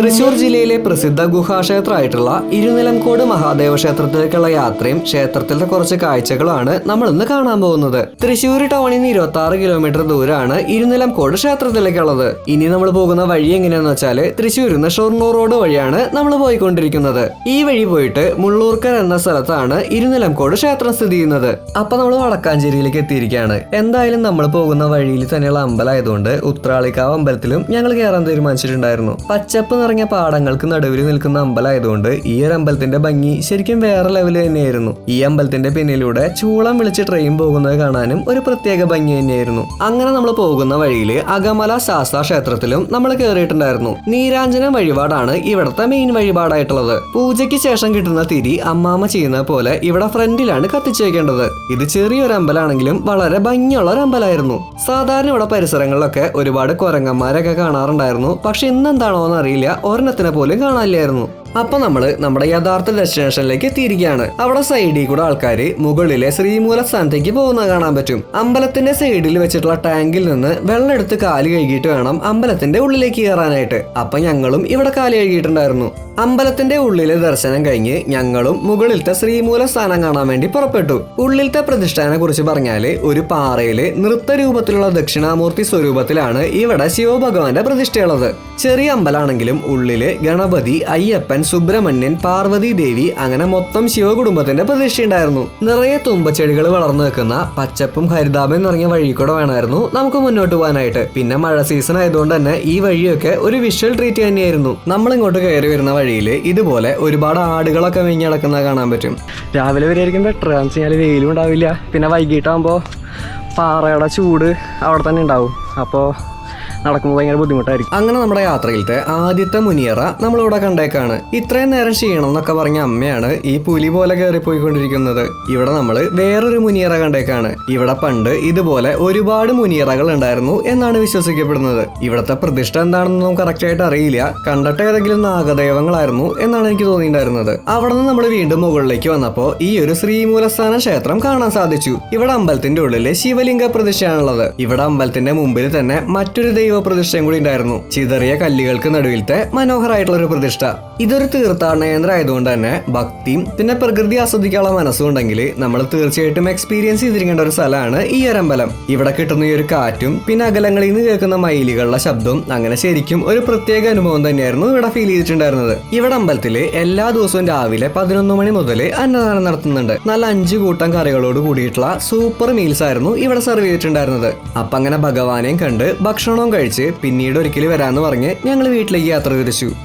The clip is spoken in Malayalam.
തൃശൂർ ജില്ലയിലെ പ്രസിദ്ധ ഗുഹാക്ഷേത്രമായിട്ടുള്ള ഇരുനിലംകോട് മഹാദേവ ക്ഷേത്രത്തിലേക്കുള്ള യാത്രയും ക്ഷേത്രത്തിലെ കുറച്ച് കാഴ്ചകളാണ് നമ്മൾ ഇന്ന് കാണാൻ പോകുന്നത്. തൃശ്ശൂർ ടൗണിൽ നിന്ന് 26 കിലോമീറ്റർ ദൂരമാണ് ഇരുനിലംകോട് ക്ഷേത്രത്തിലേക്കുള്ളത്. ഇനി നമ്മൾ പോകുന്ന വഴി എങ്ങനെയാന്ന് വെച്ചാല് തൃശ്ശൂരിൽ നിന്ന് ഷൊർണൂർ റോഡ് വഴിയാണ് നമ്മൾ പോയിക്കൊണ്ടിരിക്കുന്നത്. ഈ വഴി പോയിട്ട് മുള്ളൂർക്കൽ എന്ന സ്ഥലത്താണ് ഇരുനിലംകോട് ക്ഷേത്രം സ്ഥിതി ചെയ്യുന്നത്. അപ്പൊ നമ്മൾ വടക്കാഞ്ചേരിയിലേക്ക് എത്തിയിരിക്കുകയാണ്. എന്തായാലും നമ്മൾ പോകുന്ന വഴിയിൽ തന്നെയുള്ള അമ്പലമായതുകൊണ്ട് ഉത്രാളിക്കാവ് അമ്പലത്തിലും ഞങ്ങൾ കയറാൻ തീരുമാനിച്ചിട്ടുണ്ടായിരുന്നു. പച്ചപ്പ് നിറഞ്ഞ പാടങ്ങൾക്ക് നടുവിൽ നിൽക്കുന്ന അമ്പലമായതുകൊണ്ട് ഈ ഒരു അമ്പലത്തിന്റെ ഭംഗി ശരിക്കും വേറെ ലെവൽ തന്നെയായിരുന്നു. ഈ അമ്പലത്തിന്റെ പിന്നിലൂടെ ചൂളം വിളിച്ച് ട്രെയിൻ പോകുന്നത് കാണാനും ഒരു പ്രത്യേക ഭംഗി തന്നെയായിരുന്നു. അങ്ങനെ നമ്മൾ പോകുന്ന വഴിയിൽ അകമല ശാസ്താ ക്ഷേത്രത്തിലും നമ്മൾ കയറിയിട്ടുണ്ടായിരുന്നു. നീരാഞ്ജനം വഴിപാടാണ് ഇവിടുത്തെ മെയിൻ വഴിപാടായിട്ടുള്ളത്. പൂജയ്ക്ക് ശേഷം കിട്ടുന്ന തിരി അമ്മാമ്മ ചെയ്യുന്ന പോലെ ഇവിടെ ഫ്രണ്ടിലാണ് കത്തിച്ചു വെക്കേണ്ടത്. ഇത് ചെറിയൊരു അമ്പലമാണെങ്കിലും വളരെ ഭംഗിയുള്ള ഒരു അമ്പലമായിരുന്നു. സാധാരണ ഇവിടെ പരിസരങ്ങളിലൊക്കെ ഒരുപാട് കുരങ്ങന്മാരൊക്കെ കാണാറുണ്ടായിരുന്നു. പക്ഷെ ഇന്നെന്താണോന്ന് അറിയില്ല, ഒരെണ്ണത്തിനെ പോലും കാണാനില്ലായിരുന്നു. അപ്പൊ നമ്മുടെ യഥാർത്ഥ ഡെസ്റ്റിനേഷനിലേക്ക് എത്തിയിരിക്കുകയാണ്. അവിടെ സൈഡിൽ കൂടെ ആൾക്കാര് മുകളിലെ ശ്രീമൂല സ്ഥാനത്തേക്ക് പോകുന്നത് കാണാൻ പറ്റും. അമ്പലത്തിന്റെ സൈഡിൽ വെച്ചിട്ടുള്ള ടാങ്കിൽ നിന്ന് വെള്ളം എടുത്ത് കാല് കഴുകിയിട്ട് വേണം അമ്പലത്തിന്റെ ഉള്ളിലേക്ക് കയറാനായിട്ട്. അപ്പൊ ഞങ്ങളും ഇവിടെ കാല് കഴുകിയിട്ടുണ്ടായിരുന്നു. അമ്പലത്തിന്റെ ഉള്ളിലെ ദർശനം കഴിഞ്ഞ് ഞങ്ങളും മുകളിലത്തെ ശ്രീമൂല സ്ഥാനം കാണാൻ വേണ്ടി പുറപ്പെട്ടു. ഉള്ളിലത്തെ പ്രതിഷ്ഠാനെ കുറിച്ച് പറഞ്ഞാല് ഒരു പാറയില് നൃത്ത രൂപത്തിലുള്ള ദക്ഷിണാമൂർത്തി സ്വരൂപത്തിലാണ് ഇവിടെ ശിവഭഗവാന്റെ പ്രതിഷ്ഠയുള്ളത്. ചെറിയ അമ്പലമാണെങ്കിലും ഉള്ളില് ഗണപതി, അയ്യപ്പൻ, സുബ്രഹ്മണ്യൻ, പാർവതി ദേവി അങ്ങനെ മൊത്തം ശിവകുടുംബത്തിന്റെ പ്രതിഷ്ഠയുണ്ടായിരുന്നു. നിറയെ തുമ്പച്ചെടികൾ വളർന്നു നിൽക്കുന്ന പച്ചപ്പും ഹരിതാപം നിറഞ്ഞ വഴി കൂടെ വേണമായിരുന്നു നമുക്ക് മുന്നോട്ട് പോകാനായിട്ട്. പിന്നെ മഴ സീസൺ ആയതുകൊണ്ട് തന്നെ ഈ വഴിയൊക്കെ ഒരു വിഷ്വൽ ട്രീറ്റ് തന്നെയായിരുന്നു. നമ്മൾ ഇങ്ങോട്ട് കയറി വരുന്ന വഴിയിൽ ഇതുപോലെ ഒരുപാട് ആടുകളൊക്കെ മേഞ്ഞ് നടക്കുന്നത് കാണാൻ പറ്റും. രാവിലെ വരെയായിരിക്കും ബെറ്റർ, എന്ന് വെച്ചാൽ വെയിലും ഉണ്ടാവില്ല. പിന്നെ വൈകിട്ടാകുമ്പോൾ പാറയുടെ ചൂട് അവിടെ തന്നെ ഉണ്ടാവും. അപ്പോൾ നടക്കുമ്പോൾ ഭയങ്കര ബുദ്ധിമുട്ടായിരിക്കും. അങ്ങനെ നമ്മുടെ യാത്രയിലത്തെ ആദ്യത്തെ മുനിയറ നമ്മളിവിടെ കണ്ടേക്കാണ്. ഇത്രയും നേരം ചെയ്യണം എന്നൊക്കെ പറഞ്ഞ അമ്മയാണ് ഈ പുലി പോലെ കയറിപ്പോയിക്കൊണ്ടിരിക്കുന്നത്. ഇവിടെ നമ്മൾ വേറൊരു മുനിയറ കണ്ടേക്കാണ്. ഇവിടെ പണ്ട് ഇതുപോലെ ഒരുപാട് മുനിയറകൾ ഉണ്ടായിരുന്നു എന്നാണ് വിശ്വസിക്കപ്പെടുന്നത്. ഇവിടുത്തെ പ്രതിഷ്ഠ എന്താണെന്നൊന്നും കറക്റ്റ് ആയിട്ട് അറിയില്ല. കണ്ടിട്ട് ഏതെങ്കിലും നാഗദൈവങ്ങളായിരുന്നു എന്നാണ് എനിക്ക് തോന്നിയിട്ടുണ്ടായിരുന്നത്. അവിടെ നിന്ന് നമ്മൾ വീണ്ടും മുകളിലേക്ക് വന്നപ്പോൾ ഈ ഒരു ശ്രീമൂലസ്ഥാന ക്ഷേത്രം കാണാൻ സാധിച്ചു. ഇവിടെ അമ്പലത്തിന്റെ ഉള്ളില് ശിവലിംഗ പ്രതിഷ്ഠയാണുള്ളത്. ഇവിടെ അമ്പലത്തിന്റെ മുമ്പിൽ തന്നെ മറ്റൊരു ദൈവ പ്രതിഷ്ഠയും കൂടി ഉണ്ടായിരുന്നു. ചിതറിയ കല്ലുകൾക്ക് നടുവിലത്തെ മനോഹരമായിട്ടുള്ള ഒരു പ്രതിഷ്ഠ. ഇതൊരു തീർത്ഥാടന കേന്ദ്രം ആയതുകൊണ്ട് തന്നെ ഭക്തിയും പിന്നെ പ്രകൃതി ആസ്വദിക്കാനുള്ള മനസ്സും ഉണ്ടെങ്കിൽ നമ്മൾ തീർച്ചയായിട്ടും എക്സ്പീരിയൻസ് ചെയ്തിരിക്കേണ്ട ഒരു സ്ഥലമാണ് ഈ ഒരു അമ്പലം. ഇവിടെ കിട്ടുന്ന ഈ ഒരു കാറ്റും പിന്നെ അകലങ്ങളിൽ നിന്ന് കേൾക്കുന്ന മയിലുകളുടെ ശബ്ദവും അങ്ങനെ ശരിക്കും ഒരു പ്രത്യേക അനുഭവം തന്നെയായിരുന്നു ഇവിടെ ഫീൽ ചെയ്തിട്ടുണ്ടായിരുന്നത്. ഇവിടെ അമ്പലത്തില് എല്ലാ ദിവസവും രാവിലെ 11 മണി മുതൽ അന്നദാനം നടത്തുന്നുണ്ട്. നല്ല 5 കൂട്ടം കറികളോട് കൂടിയിട്ടുള്ള സൂപ്പർ മീൽസ് ആയിരുന്നു ഇവിടെ സെർവ് ചെയ്തിട്ടുണ്ടായിരുന്നത്. അപ്പൊ അങ്ങനെ ഭഗവാനെയും കണ്ട് ഭക്ഷണവും കഴിച്ച് പിന്നീട് ഒരിക്കലും വരാന്ന് പറഞ്ഞ് ഞങ്ങൾ വീട്ടിലേക്ക് യാത്ര തിരിച്ചു.